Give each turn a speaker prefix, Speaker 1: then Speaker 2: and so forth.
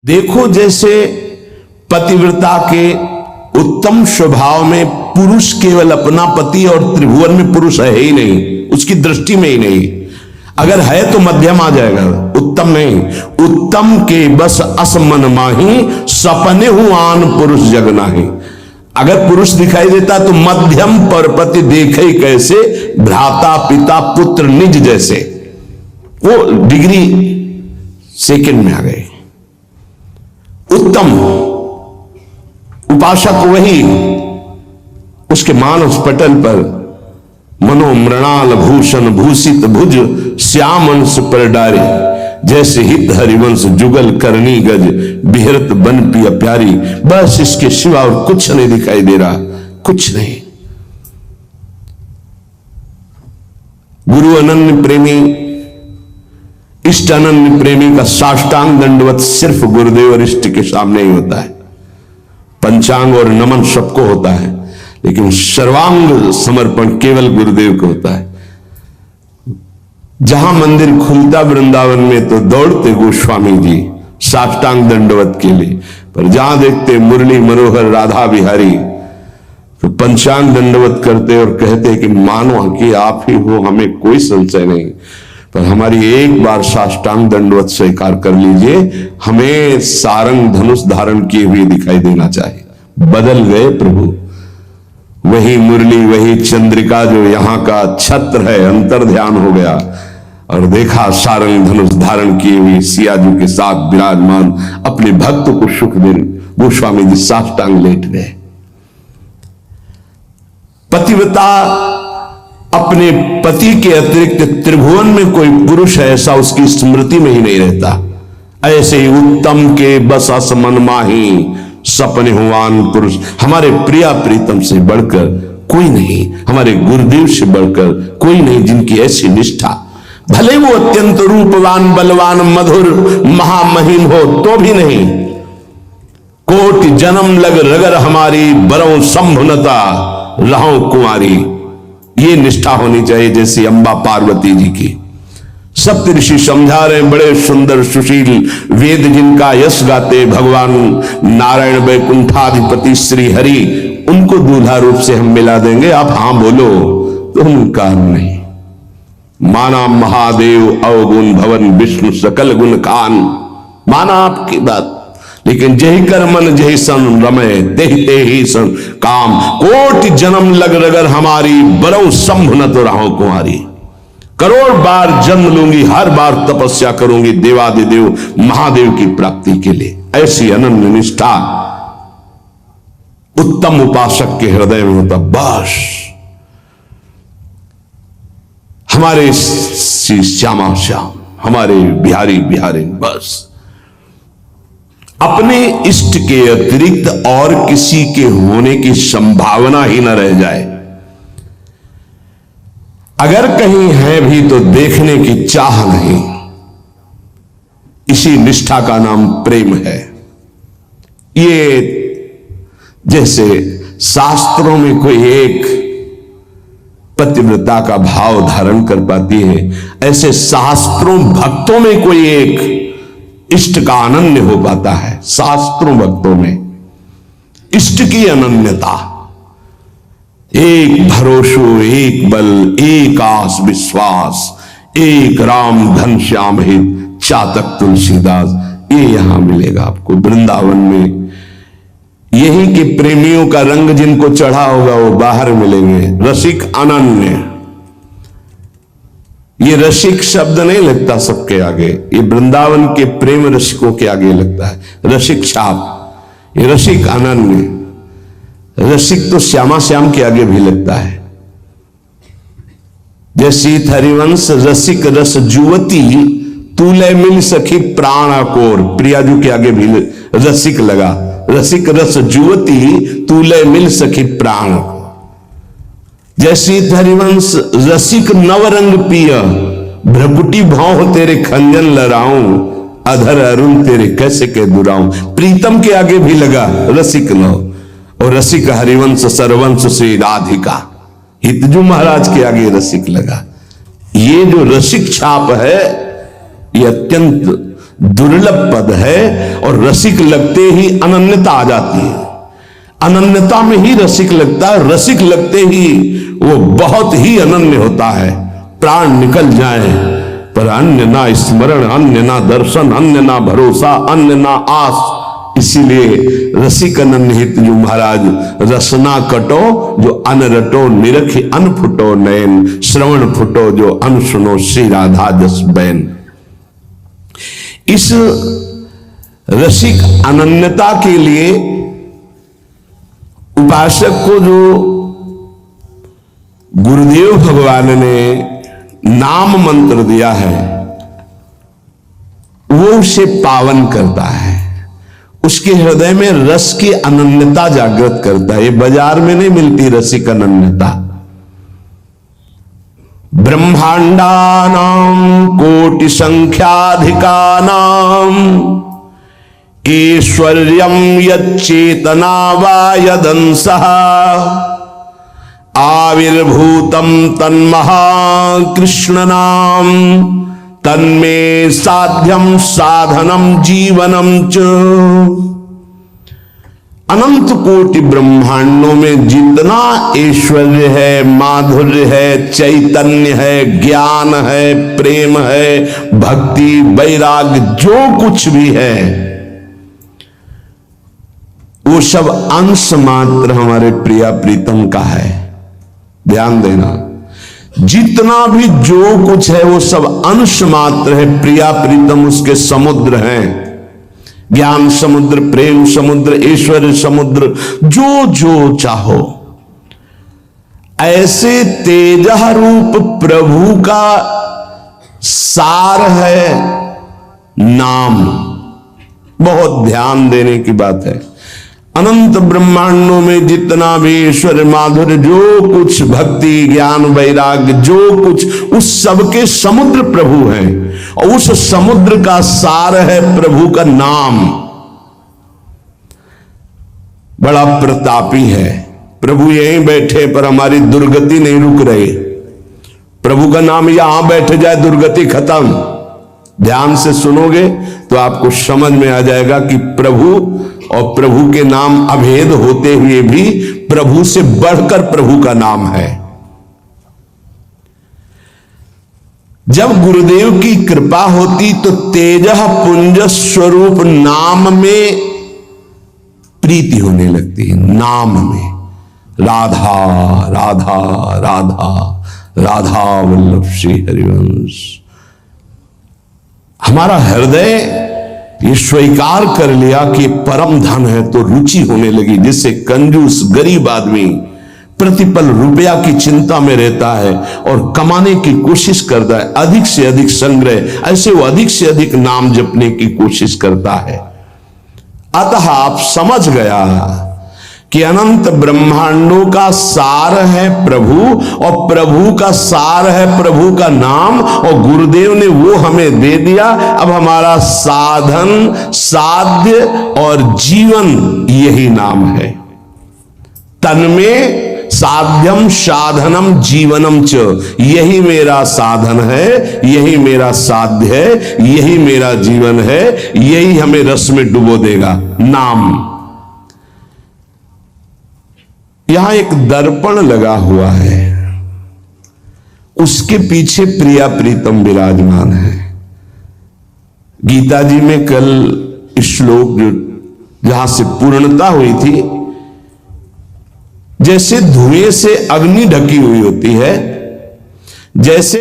Speaker 1: देखो जैसे पतिव्रता के उत्तम स्वभाव में पुरुष केवल अपना पति और त्रिभुवन में पुरुष है ही नहीं, उसकी दृष्टि में ही नहीं। अगर है तो मध्यम आ जाएगा, उत्तम नहीं। उत्तम के बस असमन माही सपने हुआन पुरुष जग नाही। अगर पुरुष दिखाई देता तो मध्यम परपति देखे कैसे, भ्राता पिता पुत्र निज जैसे। वो डिग्री सेकंड में आ गए। उत्तम उपासक वही, उसके मानस पटल पर मनो मृणाल भूषण भूषित भुज श्याम अंश पर डारे, जैसे हित हरिवंश जुगल करनी गज बिहरत बन पिया प्यारी। बस इसके सिवा और कुछ नहीं दिखाई दे रहा, कुछ नहीं। गुरु अनन्य प्रेमी, इष्ट अनन्य प्रेमी का साष्टांग दंडवत सिर्फ गुरुदेव और इष्ट के सामने ही होता है। पंचांग और नमन सबको होता है, लेकिन सर्वांग समर्पण केवल गुरुदेव को होता है। जहां मंदिर खुलता वृंदावन में तो दौड़ते गोस्वामी जी साष्टांग दंडवत के लिए, पर जहां देखते मुरली मनोहर राधा बिहारी तो पंचांग दंडवत करते और कहते कि मानो कि आप ही हो, हमें कोई संशय नहीं, पर हमारी एक बार साष्टांग दंडवत स्वीकार कर लीजिए, हमें सारंग धनुष धारण किए हुए दिखाई देना चाहिए। बदल गए प्रभु, वही मुरली वही चंद्रिका जो यहाँ का छत्र है, अंतर ध्यान हो गया और देखा सारंग धनुष धारण किए हुए सियाजू के साथ विराजमान अपने भक्त को सुख दे। गोस्वामी जी साष्टांग लेट गए। पतिव्रता अपने पति के अतिरिक्त त्रिभुवन में कोई पुरुष है ऐसा उसकी स्मृति में ही नहीं रहता। ऐसे ही उत्तम के बस असमन माही सपने हुआन पुरुष। हमारे प्रिया प्रीतम से बढ़कर कोई नहीं, हमारे गुरुदेव से बढ़कर कोई नहीं, जिनकी ऐसी निष्ठा, भले वो अत्यंत रूपवान बलवान मधुर महामहिम हो तो भी नहीं। कोटि जन्म लग रगर हमारी बरौ संभुनता रहो कुमारी। ये निष्ठा होनी चाहिए जैसी अंबा पार्वती जी की। सप्त ऋषि समझा रहे, बड़े सुंदर सुशील वेद जिनका यश गाते भगवान नारायण वैकुंठाधिपति श्री हरि, उनको दूल्हा रूप से हम मिला देंगे, आप हां बोलो तो उनका नहीं। माना महादेव अवगुण भवन विष्णु सकल गुण खान, माना आपकी बात, लेकिन जही कर मन जही सन रमय देहते ही सन काम। कोटि जन्म लग रगर हमारी बरौ संभुनत रहो कुमारी। करोड़ बार जन्म लूंगी, हर बार तपस्या करूंगी देवादिदेव महादेव की प्राप्ति के लिए। ऐसी अनन्य निष्ठा उत्तम उपासक के हृदय में होता। बस हमारे श्यामा श्याम, हमारे बिहारी बिहारी, बस अपने इष्ट के अतिरिक्त और किसी के होने की संभावना ही न रह जाए। अगर कहीं है भी तो देखने की चाह नहीं। इसी निष्ठा का नाम प्रेम है। ये जैसे शास्त्रों में कोई एक पतिव्रता का भाव धारण कर पाती है, ऐसे शास्त्रों भक्तों में कोई एक इष्ट का अनन्य हो पाता है। शास्त्रों भक्तों में इष्ट की अनन्यता, एक भरोसो एक बल एक आस विश्वास, एक राम घनश्याम हित चातक तुलसीदास, ये यहां मिलेगा आपको वृंदावन में। यही के प्रेमियों का रंग जिनको चढ़ा होगा वो बाहर मिलेंगे। रसिक अनन्य, ये रसिक शब्द नहीं लगता सबके आगे, ये वृंदावन के प्रेम रसिकों के आगे लगता है। रसिक छाप, ये रसिक अनन्य। रसिक तो श्यामा श्याम के आगे भी लगता है। जैसी हरिवंश रसिक रस जुवती तूले मिल सखी प्राण कोर, प्रियाजू के आगे भी रसिक लगा। रसिक रस जुवती तूले मिल सखी प्राण। जैसी हरिवंश रसिक नवरंग पिय भ्रकुटी भाव तेरे खंजन लड़ाऊं, अधर अरुण तेरे कैसे के दुराऊं। प्रीतम के आगे भी लगा रसिक नव, और रसिक हरिवंश सरवंश से राधिका, हितजू महाराज के आगे रसिक लगा। ये जो रसिक छाप है ये अत्यंत दुर्लभ पद है और रसिक लगते ही अनन्यता आ जाती है। अनन्यता में ही रसिक लगता है, रसिक लगते ही वो बहुत ही अनन्य होता है। प्राण निकल जाए पर अन्य ना स्मरण, अन्य ना दर्शन, अन्य ना भरोसा, अन्य ना आस। इसीलिए रसिक अनन्य हित जो महाराज रसना कटो जो अन रटो, निरखि अन फुटो नयन, श्रवण फुटो जो अन सुनो, श्री राधा जस बैन। इस रसिक अनन्यता के लिए उपासक को जो गुरुदेव भगवान ने नाम मंत्र दिया है वो उसे पावन करता है, उसके हृदय में रस की अनन्यता जागृत करता है। ये बाजार में नहीं मिलती रसिक अनन्यता। ब्रह्मांडानां कोटि संख्याधिकानां ऐश्वर्यं यच्चेतना वा यदंसः आविर्भूतं तन्महाकृष्ण नाम तन्मे साध्यम साधनम जीवनम च। अनंत कोटि ब्रह्मांडों में जितना ऐश्वर्य है, माधुर्य है, चैतन्य है, ज्ञान है, प्रेम है, भक्ति, वैराग्य, जो कुछ भी है वो सब अंश मात्र हमारे प्रिया प्रीतम का है। ध्यान देना, जितना भी जो कुछ है वो सब अंश मात्र है। प्रिया प्रीतम उसके समुद्र हैं, ज्ञान समुद्र, प्रेम समुद्र, ऐश्वर्य समुद्र, जो जो चाहो। ऐसे तेजः रूप प्रभु का सार है नाम। बहुत ध्यान देने की बात है। अनंत ब्रह्मांडों में जितना भी ईश्वर, माधुर्य, जो कुछ, भक्ति, ज्ञान, वैराग्य, जो कुछ, उस सब के समुद्र प्रभु हैं और उस समुद्र का सार है प्रभु का नाम। बड़ा प्रतापी है प्रभु, यहीं बैठे पर हमारी दुर्गति नहीं रुक रही। प्रभु का नाम यहां बैठ जाए दुर्गति खत्म। ध्यान से सुनोगे तो आपको समझ में आ जाएगा कि प्रभु और प्रभु के नाम अभेद होते हुए भी प्रभु से बढ़कर प्रभु का नाम है। जब गुरुदेव की कृपा होती तो तेजः पुंज स्वरूप नाम में प्रीति होने लगती है। नाम में राधा राधा राधा राधा वल्लभ श्री हरिवंश। हमारा हृदय ये स्वीकार कर लिया कि परम धन है तो रुचि होने लगी। जिससे कंजूस गरीब आदमी प्रतिपल रुपया की चिंता में रहता है और कमाने की कोशिश करता है, अधिक से अधिक संग्रह, ऐसे वो अधिक से अधिक नाम जपने की कोशिश करता है। अतः आप समझ गया कि अनंत ब्रह्मांडों का सार है प्रभु और प्रभु का सार है प्रभु का नाम, और गुरुदेव ने वो हमें दे दिया। अब हमारा साधन, साध्य और जीवन यही नाम है। तन्मे साध्यम साधनम जीवनम च। यही मेरा साधन है, यही मेरा साध्य है, यही मेरा जीवन है, यही हमें रस में डुबो देगा। नाम। यहां एक दर्पण लगा हुआ है, उसके पीछे प्रिया प्रीतम विराजमान है। गीता जी में कल श्लोक जो जहां से पूर्णता हुई थी, जैसे धुएं से अग्नि ढकी हुई होती है, जैसे